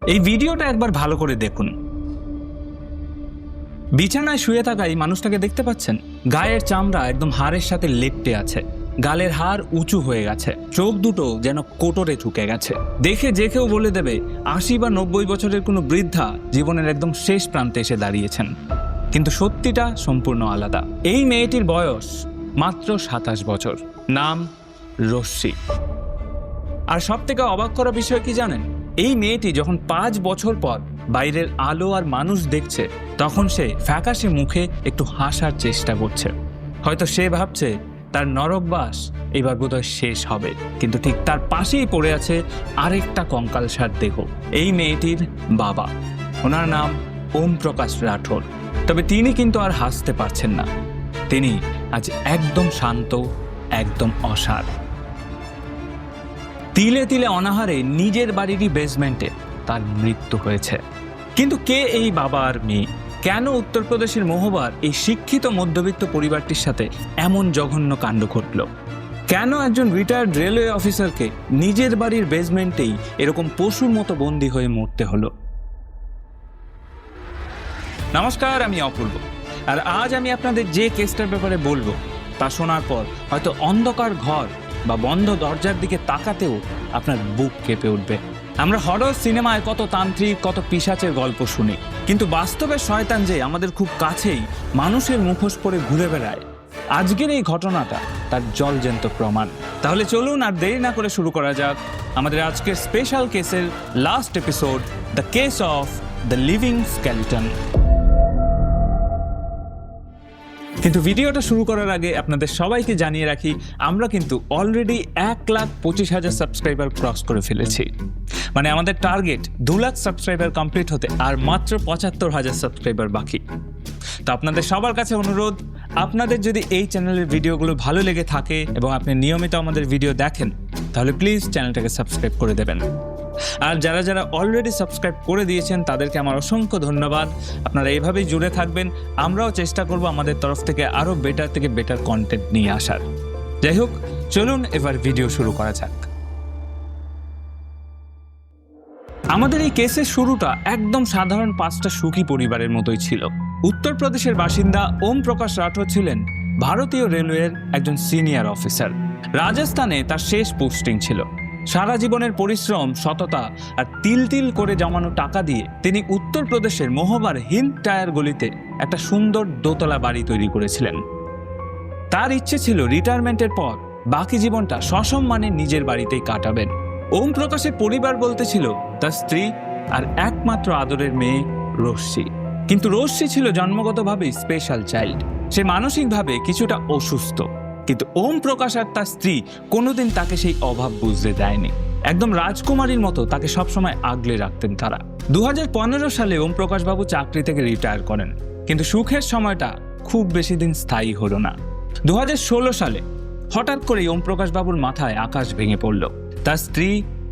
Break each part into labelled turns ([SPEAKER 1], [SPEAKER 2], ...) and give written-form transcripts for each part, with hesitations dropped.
[SPEAKER 1] এই ভিডিওটা একবার ভালো করে দেখুন। বিছানায় শুয়ে থাকা এই মানুষটাকে দেখতে পাচ্ছেন? গায়ের চামড়া একদম হাড়ের সাথে লেপ্টে আছে, গালের হাড় উঁচু হয়ে গেছে, চোখ দুটো যেন কোটরে ঢুকে গেছে। দেখে যে কেউ বলে দেবে ৮০ বা ৯০ বছরের কোনো বৃদ্ধা জীবনের একদম শেষ প্রান্তে এসে দাঁড়িয়েছেন। কিন্তু সত্যিটা সম্পূর্ণ আলাদা। এই মেয়েটির বয়স মাত্র ২৭ বছর, নাম রশ্মি। আর সব থেকে অবাক করা বিষয় কি জানেন? এই মেয়েটি যখন ৫ বছর পর বাইরের আলো আর মানুষ দেখছে, তখন সে ফ্যাকাশে মুখে একটু হাসার চেষ্টা করছে। হয়তো সে ভাবছে তার নরকবাস এবার বোধহয় শেষ হবে। কিন্তু ঠিক তার পাশেই পড়ে আছে আরেকটা কঙ্কালসার দেহ, এই মেয়েটির বাবা। ওনার নাম ওম প্রকাশ রাঠোর। তবে তিনি কিন্তু আর হাসতে পারছেন না। তিনি আজ একদম শান্ত, একদম অসাড়। তিলে তিলে অনাহারে নিজের বাড়িরই বেসমেন্টে তার মৃত্যু হয়েছে। কিন্তু কে এই বাবা আর মেয়ে? কেন উত্তরপ্রদেশের মহোবার এই শিক্ষিত মধ্যবিত্ত পরিবারটির সাথে এমন জঘন্য কাণ্ড ঘটল? কেন একজন রিটায়ার্ড রেলওয়ে অফিসারকে নিজের বাড়ির বেসমেন্টেই এরকম পশুর মতো বন্দী হয়ে মরতে হলো? নমস্কার, আমি অপূর্ব। আর আজ আমি আপনাদের যে কেসটার ব্যাপারে বলবো তা শোনার পর হয়তো অন্ধকার ঘর বা বন্ধ দরজার দিকে তাকাতেও আপনার বুক কেঁপে উঠবে। আমরা হরর সিনেমায় কত তান্ত্রিক, কত পিশাচের গল্প শুনি, কিন্তু বাস্তবে শয়তান যে আমাদের খুব কাছেই মানুষের মুখোশ পরে ঘুরে বেড়ায়, আজকের এই ঘটনাটা তার জলজ্যান্ত প্রমাণ। তাহলে চলুন আর দেরি না করে শুরু করা যাক আমাদের আজকের স্পেশাল কেসের last episode, the case of the living skeleton. কিন্তু ভিডিওটা শুরু করার আগে আপনাদের সবাইকে জানিয়ে রাখি, আমরা কিন্তু অলরেডি ১,২৫,০০০ সাবস্ক্রাইবার ক্রস করে ফেলেছি। মানে আমাদের টার্গেট ২,০০,০০০ সাবস্ক্রাইবার কমপ্লিট হতে আর মাত্র ৭৫,০০০ সাবস্ক্রাইবার বাকি। তো আপনাদের সবার কাছে অনুরোধ, আপনাদের যদি এই চ্যানেলের ভিডিওগুলো ভালো লেগে থাকে এবং আপনি নিয়মিত আমাদের ভিডিও দেখেন, তাহলে প্লিজ চ্যানেলটাকে সাবস্ক্রাইব করে দেবেন। আর যারা যারা অলরেডি সাবস্ক্রাইব করে দিয়েছেন তাদেরকে আমার অসংখ্য ধন্যবাদ। আপনারা এইভাবেই জুড়ে থাকবেন। আমরাও চেষ্টা করব আমাদের তরফ থেকে আরও বেটার থেকে বেটার কন্টেন্ট নিয়ে আসার। যাই হোক, চলুন এবার ভিডিও শুরু করা যাক। আমাদের এই কেসের শুরুটা একদম সাধারণ ৫টা সুখী পরিবারের মতোই ছিল। উত্তরপ্রদেশের বাসিন্দা ওম প্রকাশ রাঠোর ছিলেন ভারতীয় রেলওয়ের একজন সিনিয়র অফিসার। রাজস্থানে তার শেষ পোস্টিং ছিল। সারা জীবনের পরিশ্রম, সততা আর তিল তিল করে জমানো টাকা দিয়ে তিনি উত্তরপ্রদেশের মহোবার হিন্দ টায়ার গলিতে একটা সুন্দর দোতলা বাড়ি তৈরি করেছিলেন। তার ইচ্ছে ছিল রিটায়ারমেন্টের পর বাকি জীবনটা সসম্মানে নিজের বাড়িতেই কাটাবেন। ওম প্রকাশের পরিবার বলতে ছিল তার স্ত্রী আর একমাত্র আদরের মেয়ে রশ্মি। কিন্তু রশ্মি ছিল জন্মগতভাবেই স্পেশাল চাইল্ড। সে মানসিকভাবে কিছুটা অসুস্থ, কিন্তু ওম প্রকাশ আর তার স্ত্রী কোনোদিন তাকে সেই অভাব বুঝতে দেয়নি। একদম রাজকুমারীর মতো তাকে সবসময় আগলে রাখতেন তারা। ২০১৫ সালে ওম প্রকাশ বাবু চাকরি থেকে রিটায়ার করেন, কিন্তু সুখের সময়টা খুব বেশি দিন স্থায়ী হলো না। ২০১৬ সালে হঠাৎ করেই ওম প্রকাশ বাবুর মাথায় আকাশ ভেঙে পড়ল। তার স্ত্রী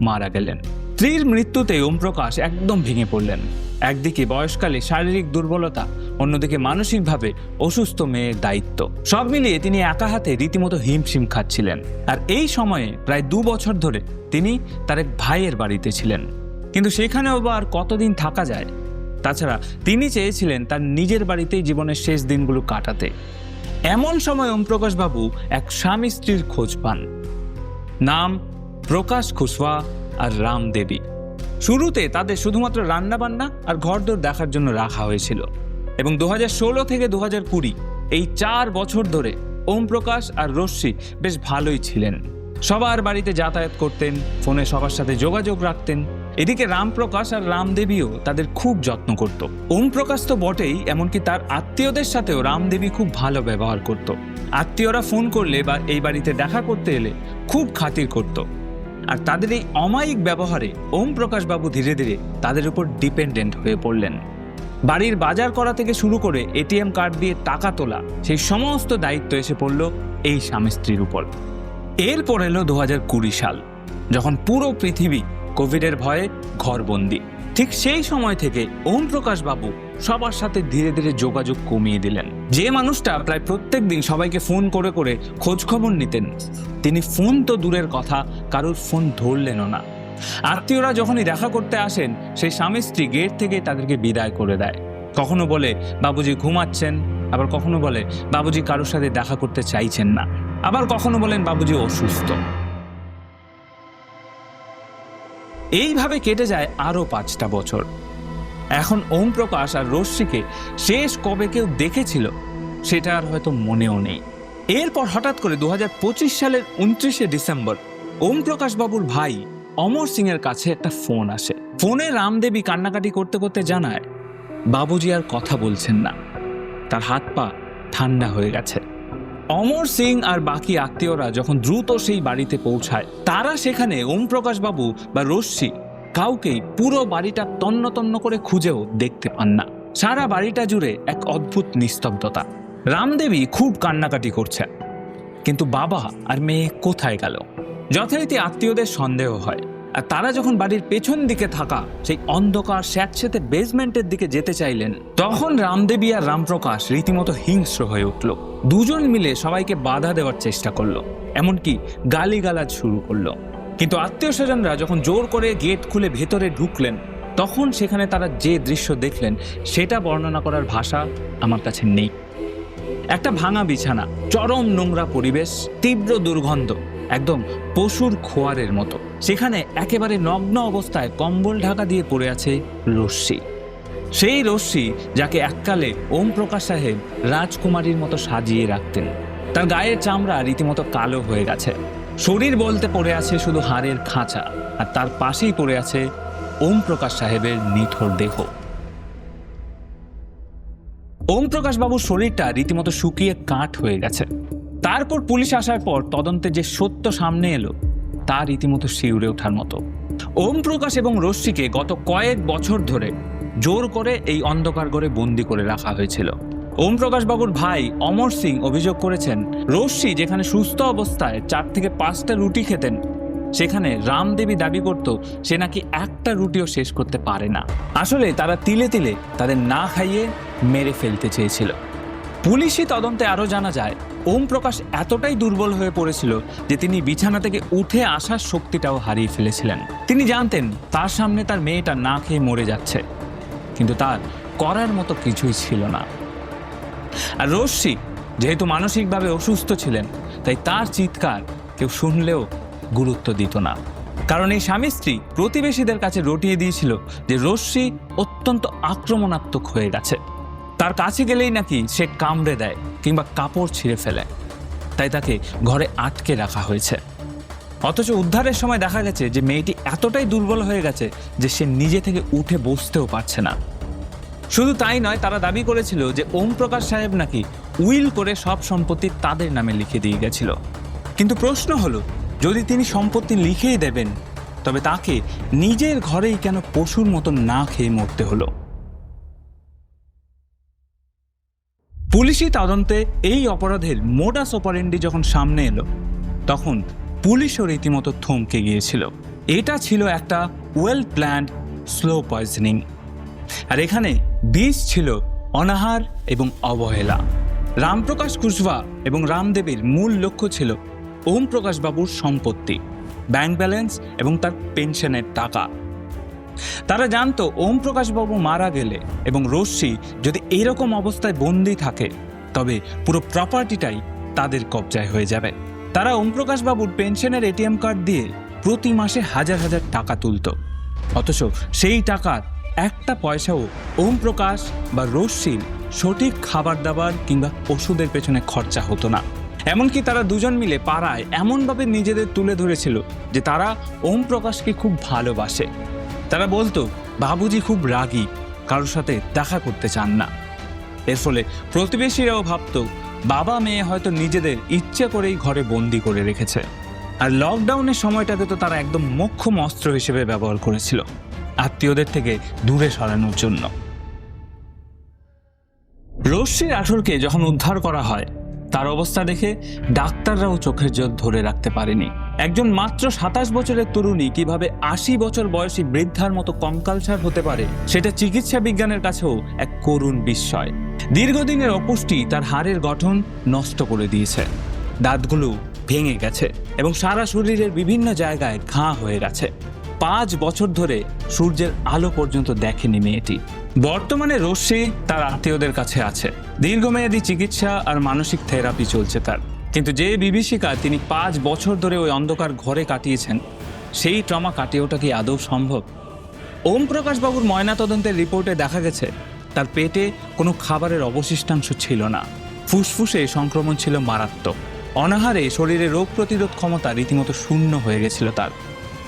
[SPEAKER 1] মারা গেলেন। স্ত্রীর মৃত্যুতে ওম প্রকাশ একদম ভেঙে পড়লেন। একদিকে বয়সকালে শারীরিক দুর্বলতা, অন্যদিকে মানসিকভাবে অসুস্থ মেয়ের দায়িত্ব, সব মিলিয়ে তিনি একা হাতে রীতিমতো হিমশিম খাচ্ছিলেন। আর এই সময়ে প্রায় ২ বছর ধরে তিনি তার এক ভাইয়ের বাড়িতে ছিলেন, কিন্তু সেখানেও বা আর কতদিন থাকা যায়? তাছাড়া তিনি চেয়েছিলেন তার নিজের বাড়িতেই জীবনের শেষ দিনগুলো কাটাতে। এমন সময় ওম প্রকাশ বাবু এক স্বামী স্ত্রীর খোঁজ পান, নাম প্রকাশ কুশওয়া আর রাম দেবী। শুরুতে তাদের শুধুমাত্র রান্নাবান্না আর ঘরদোর দেখার জন্য রাখা হয়েছিল, এবং ২০১৬ থেকে ২০২০ এই ৪ বছর ধরে ওম প্রকাশ আর রশ্মি বেশ ভালোই ছিলেন। সবার বাড়িতে যাতায়াত করতেন, ফোনে সবার সাথে যোগাযোগ রাখতেন। এদিকে রামপ্রকাশ আর রামদেবীও তাদের খুব যত্ন করত। ওম প্রকাশ তো বটেই, এমনকি তার আত্মীয়দের সাথেও রামদেবী খুব ভালো ব্যবহার করত। আত্মীয়রা ফোন করলে বা এই বাড়িতে দেখা করতে এলে খুব খাতির করত। আর তাদের এই অমায়িক ব্যবহারে ওম প্রকাশ বাবু ধীরে ধীরে তাদের উপর ডিপেন্ডেন্ট হয়ে পড়লেন। বাড়ির বাজার করা থেকে শুরু করে এটিএম কার্ড দিয়ে টাকা তোলা, সেই সমস্ত দায়িত্ব এসে পড়ল এই স্বামী স্ত্রীর উপর। এরপর এলো ২০২০ সাল, যখন পুরো পৃথিবী কোভিডের ভয়ে ঘরবন্দি। ঠিক সেই সময় থেকে ওম প্রকাশ বাবু সবার সাথে ধীরে ধীরে যোগাযোগ কমিয়ে দিলেন। যে মানুষটা প্রায় প্রত্যেক দিন সবাইকে ফোন করে করে খোঁজ খবর নিতেন, তিনি ফোন তো দূরের কথা, কারোর ফোন ধরলেনও না। আত্মীয়রা যখনই দেখা করতে আসেন, সেই স্বামী স্ত্রী গেট থেকে তাদেরকে বিদায় করে দেয়। কখনো বলে বাবুজি ঘুমাচ্ছেন, আবার কখনো বলে বাবুজি কারোর সাথে দেখা করতে চাইছেন না, আবার কখনো বলেন বাবুজি অসুস্থ। এইভাবে কেটে যায় আরো 5টা বছর। এখন ওম প্রকাশ আর রশ্মিকে শেষ কবে কেউ দেখেছিল সেটা আর হয়তো মনেও নেই। এরপর হঠাৎ করে 2025 সালের 29শে ডিসেম্বর ওম প্রকাশ বাবুর ভাই অমর সিং এর কাছে একটা ফোন আসে। ফোনে রামদেবী কান্নাকাটি করতে করতে জানায় বাবুজি আর কথা বলছেন না, তার হাত পা ঠান্ডা হয়ে গেছে। অমর সিং আর বাকি আত্মীয়রা যখন দ্রুত সেই বাড়িতে পৌঁছায়, তারা সেখানে ওম প্রকাশ বাবু বা রশ্মি কাউকেই পুরো বাড়িটা তন্ন তন্ন করে খুঁজেও দেখতে পান না। সারা বাড়িটা জুড়ে এক অদ্ভুত নিস্তব্ধতা। রামদেবী খুব কান্নাকাটি করছে, কিন্তু বাবা আর মেয়ে কোথায় গেল? যথারীতি আত্মীয়দের সন্দেহ হয়, আর তারা যখন বাড়ির পেছন দিকে থাকা সেই অন্ধকার স্যাঁতস্যাঁতে বেসমেন্টের দিকে যেতে চাইলেন, তখন রামদেবী আর রামপ্রকাশ রীতিমতো হিংস্র হয়ে উঠল। দুজন মিলে সবাইকে বাধা দেওয়ার চেষ্টা করলো, এমনকি গালিগালাজ শুরু করলো। কিন্তু আত্মীয় স্বজনরা যখন জোর করে গেট খুলে ভেতরে ঢুকলেন, তখন সেখানে তারা যে দৃশ্য দেখলেন সেটা বর্ণনা করার ভাষা আমার কাছে নেই। একটা ভাঙা বিছানা, চরম নোংরা পরিবেশ, তীব্র দুর্গন্ধ, একদম পশুর খোয়ারের মতো। সেখানে একেবারে নগ্ন অবস্থায় কম্বল ঢাকা দিয়ে পড়ে আছে রশ্মি। সেই রশ্মি যাকে এককালে ওম প্রকাশ সাহেব রাজকুমারীর মতো সাজিয়ে রাখতেন। তার গায়ের চামড়া রীতিমতো কালো হয়ে গেছে, শরীর বলতে পড়ে আছে শুধু হাড়ের খাঁচা, আর তার পাশেই পড়ে আছে ওম প্রকাশ সাহেবের নিথর দেহ। ওম প্রকাশ বাবুর শরীরটা রীতিমতো শুকিয়ে কাঠ হয়ে গেছে। তারপর পুলিশ আসার পর তদন্তে যে সত্য সামনে এলো তা রীতিমতো শিউরে ওঠার মতো। ওম প্রকাশ এবং রশ্মিকে গত কয়েক বছর ধরে জোর করে এই অন্ধকার ঘরে বন্দি করে রাখা হয়েছিল। ওম প্রকাশ বাবুর ভাই অমর সিং অভিযোগ করেছেন, রশ্মি যেখানে সুস্থ অবস্থায় 4 থেকে 5টা রুটি খেতেন, সেখানে রামদেবী দাবি করত সে নাকি একটা রুটিও শেষ করতে পারে না। আসলে তারা তিলে তিলে তাদের না খাইয়ে মেরে ফেলতে চেয়েছিল। পুলিশি তদন্তে আরও জানা যায়, ওম প্রকাশ এতটাই দুর্বল হয়ে পড়েছিল যে তিনি বিছানা থেকে উঠে আসার শক্তিটাও হারিয়ে ফেলেছিলেন। তিনি জানতেন তার সামনে তার মেয়েটা না খেয়ে মরে যাচ্ছে, কিন্তু তার করার মতো কিছুই ছিল না। আর রশ্মি যেহেতু মানসিকভাবে অসুস্থ ছিলেন, তাই তার চিৎকার কেউ শুনলেও গুরুত্ব দিত না, কারণ এই স্বামী স্ত্রী প্রতিবেশীদের কাছে রটিয়ে দিয়েছিল যে রশ্মি অত্যন্ত আক্রমণাত্মক হয়ে গেছে। তার কাছে গেলেই নাকি সে কামড়ে দেয় কিংবা কাপড় ছিঁড়ে ফেলে, তাই তাকে ঘরে আটকে রাখা হয়েছে। অথচ উদ্ধারের সময় দেখা গেছে যে মেয়েটি এতটাই দুর্বল হয়ে গেছে যে সে নিজে থেকে উঠে বসতেও পারছে না। শুধু তাই নয়, তারা দাবি করেছিল যে ওম প্রকাশ সাহেব নাকি উইল করে সব সম্পত্তি তাদের নামে লিখে দিয়ে গেছিল। কিন্তু প্রশ্ন হলো, যদি তিনি সম্পত্তি লিখেই দেবেন, তবে তাকে নিজের ঘরেই কেন পশুর মতো না খেয়ে মরতে হলো? পুলিশি তদন্তে এই অপরাধের মোডাস অপারেন্ডি যখন সামনে এলো, তখন পুলিশও রীতিমতো থমকে গিয়েছিল। এটা ছিল একটা ওয়েল প্ল্যান্ড স্লো পয়জনিং, আর এখানে বিষ ছিল অনাহার এবং অবহেলা। রামপ্রকাশ কুশওয়া এবং রামদেবীর মূল লক্ষ্য ছিল ওম প্রকাশ বাবুর সম্পত্তি, ব্যাংক ব্যালেন্স এবং তার পেনশনের টাকা। তারা জানতো ওম প্রকাশ বাবু মারা গেলে এবং রশ্মি যদি এইরকম অবস্থায় বন্দি থাকে, তবে পুরো প্রপার্টিটাই তাদের কবজায় হয়ে যাবে। তারা ওম প্রকাশ বাবুর পেনশনের এটিএম কার্ড দিয়ে প্রতি মাসে হাজার হাজার টাকা তুলত, অথচ সেই টাকার একটা পয়সাও ওম প্রকাশ বা রশ্মির সঠিক খাবার দাবার কিংবা ওষুধের পেছনে খরচা হতো না। এমনকি তারা দুজন মিলে পাড়ায় এমনভাবে নিজেদের তুলে ধরেছিল যে তারা ওম প্রকাশকে খুব ভালোবাসে। তারা বলতো বাবুজি খুব রাগী, কারোর সাথে দেখা করতে চান না। এর ফলে প্রতিবেশীরাও ভাবতো বাবা মেয়ে হয়তো নিজেদের ইচ্ছে করেই ঘরে বন্দি করে রেখেছে। আর লকডাউনের সময়টাতে তো তারা একদম মোক্ষম অস্ত্র হিসেবে ব্যবহার করেছিল, আত্মীয়দের থেকে দূরে সরানোর জন্য। রশ্মির আঁচলকে যখন উদ্ধার করা হয়, তার অবস্থা দেখে ডাক্তাররাও চোখের জল ধরে রাখতে পারেনি। একজন মাত্র 27 বছরের তরুণী কিভাবে 80 বছর বয়সী বৃদ্ধার মতো কঙ্কালসার হতে পারে, সেটা চিকিৎসা বিজ্ঞানের কাছেও এক করুণ বিস্ময়। দীর্ঘদিনের অপুষ্টি তার হাড়ের গঠন নষ্ট করে দিয়েছে, দাঁতগুলো ভেঙে গেছে এবং সারা শরীরের বিভিন্ন জায়গায় ঘা হয়ে গেছে। 5 বছর ধরে সূর্যের আলো পর্যন্ত দেখেনি মেয়েটি। বর্তমানে রশ্মি তার আত্মীয়দের কাছে আছে, দীর্ঘমেয়াদী চিকিৎসা আর মানসিক থেরাপি চলছে তার। কিন্তু যে বিভীষিকা তিনি 5 বছর ধরে ওই অন্ধকার ঘরে কাটিয়েছেন, সেই ট্রমা কাটিয়ে ওটা কি আদৌ সম্ভব? ওম প্রকাশ বাবুর ময়নাতদন্তের রিপোর্টে দেখা গেছে তার পেটে কোনো খাবারের অবশিষ্টাংশ ছিল না, ফুসফুসে সংক্রমণ ছিল মারাত্মক, অনাহারে শরীরে রোগ প্রতিরোধ ক্ষমতা রীতিমতো শূন্য হয়ে গেছিল তার।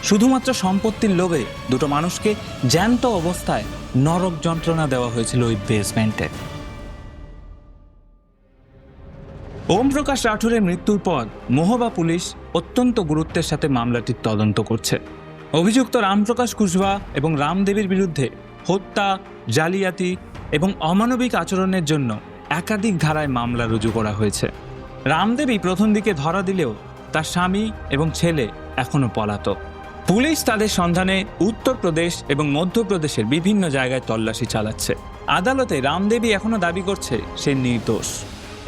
[SPEAKER 1] শুধুমাত্র সম্পত্তির লোভে দুটো মানুষকে জ্যান্ত অবস্থায় নরক যন্ত্রণা দেওয়া হয়েছিল ওই বেসমেন্টে। ওম প্রকাশ রাঠোরের মৃত্যুর পর মহবা পুলিশ অত্যন্ত গুরুত্বের সাথে মামলাটির তদন্ত করছে। অভিযুক্ত রামপ্রকাশ কুশওয়া এবং রামদেবীর বিরুদ্ধে হত্যা, জালিয়াতি এবং অমানবিক আচরণের জন্য একাধিক ধারায় মামলা রুজু করা হয়েছে। রামদেবী প্রথম দিকে ধরা দিলেও তার স্বামী এবং ছেলে এখনও পলাতক। পুলিশ তাদের সন্ধানে উত্তরপ্রদেশ এবং মধ্যপ্রদেশের বিভিন্ন জায়গায় তল্লাশি চালাচ্ছে। আদালতে রামদেবী এখনও দাবি করছে সে নির্দোষ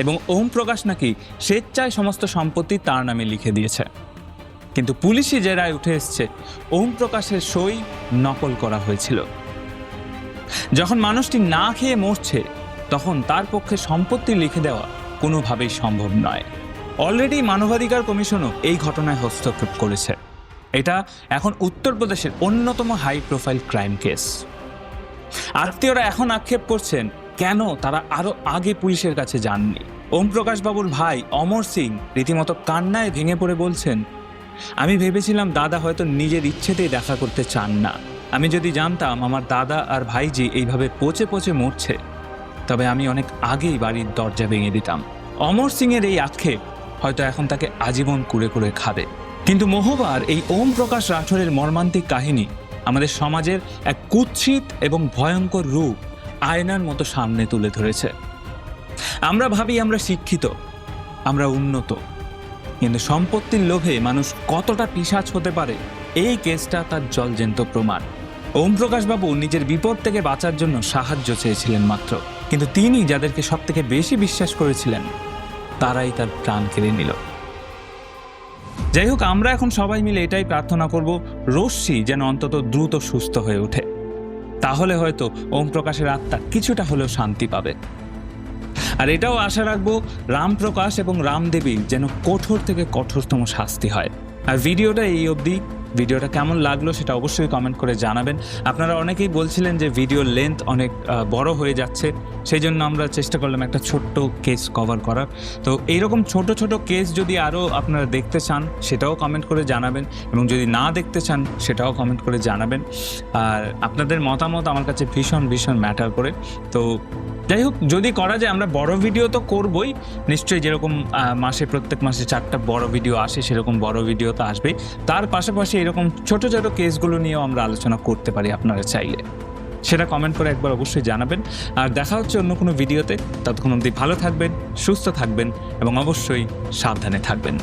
[SPEAKER 1] এবং ওম প্রকাশ নাকি স্বেচ্ছায় সমস্ত সম্পত্তি তার নামে লিখে দিয়েছে। কিন্তু পুলিশি যে রায় উঠে এসছে, ওম প্রকাশের সই নকল করা হয়েছিল। যখন মানুষটি না খেয়ে মরছে, তখন তার পক্ষে সম্পত্তি লিখে দেওয়া কোনোভাবেই সম্ভব নয়। অলরেডি মানবাধিকার কমিশনও এই ঘটনায় হস্তক্ষেপ করেছে। এটা এখন উত্তরপ্রদেশের অন্যতম হাই প্রোফাইল ক্রাইম কেস। আত্মীয়রা এখন আক্ষেপ করছেন কেন তারা আরো আগে পুলিশের কাছে যাননি। ওম প্রকাশ বাবুর ভাই অমর সিং রীতিমতো কান্নায় ভেঙে পড়ে বলছেন, আমি ভেবেছিলাম দাদা হয়তো নিজের ইচ্ছেতেই দেখা করতে চান না। আমি যদি জানতাম আমার দাদা আর ভাইজি এইভাবে পচে পচে মরছে, তবে আমি অনেক আগেই বাড়ির দরজা ভেঙে দিতাম। অমর সিংয়ের এই আক্ষেপ হয়তো এখন তাকে আজীবন কুরে কুরে খাবে। কিন্তু মহবার এই ওম প্রকাশ রাঠোরের মর্মান্তিক কাহিনী আমাদের সমাজের এক কুৎসিত এবং ভয়ঙ্কর রূপ আয়নার মতো সামনে তুলে ধরেছে। আমরা ভাবি আমরা শিক্ষিত, আমরা উন্নত, কিন্তু সম্পত্তির লোভে মানুষ কতটা পিশাচ হতে পারে এই কেসটা তার জলজ্যান্ত প্রমাণ। ওম প্রকাশ বাবু নিজের বিপদ থেকে বাঁচার জন্য সাহায্য চেয়েছিলেন মাত্র, কিন্তু তিনি যাদেরকে সব থেকে বেশি বিশ্বাস করেছিলেন তারাই তার প্রাণ কেড়ে নিল। যাই হোক, আমরা এখন সবাই মিলে এটাই প্রার্থনা করব, রশ্মি যেন অন্তত দ্রুত সুস্থ হয়ে ওঠে। তাহলে হয়তো ওম প্রকাশের আত্মা কিছুটা হলেও শান্তি পাবে। আর এটাও আশা রাখবো রামপ্রকাশ এবং রামদেবীর যেন কঠোর থেকে কঠোরতম শাস্তি হয়। আর ভিডিওটা এই অবধি। ভিডিওটা কেমন লাগলো সেটা অবশ্যই কমেন্ট করে জানাবেন। আপনারা অনেকেই বলছিলেন যে ভিডিওর লেন্থ অনেক বড় হয়ে যাচ্ছে, সেই জন্য আমরা চেষ্টা করলাম একটা ছোট্ট কেস কভার করার। তো এইরকম ছোট ছোট কেস যদি আরও আপনারা দেখতে চান সেটাও কমেন্ট করে জানাবেন, এবং যদি না দেখতে চান সেটাও কমেন্ট করে জানাবেন। আর আপনাদের মতামত আমার কাছে ভীষণ ভীষণ ম্যাটার করে। তো যাই হোক, যদি করা যায় আমরা বড় ভিডিও তো করবই নিশ্চয়ই, যেরকম প্রত্যেক মাসে 4টা বড় ভিডিও আসে সেরকম বড় ভিডিও তো আসবেই। তার পাশাপাশি এরকম ছোট ছোট কেসগুলো নিয়েও আমরা আলোচনা করতে পারি আপনারা চাইলে। সেটা কমেন্ট করে একবার অবশ্যই জানাবেন। আর দেখা হচ্ছে অন্য কোনো ভিডিওতে। ততক্ষণ অবধি ভালো থাকবেন, সুস্থ থাকবেন এবং অবশ্যই সাবধানে থাকবেন।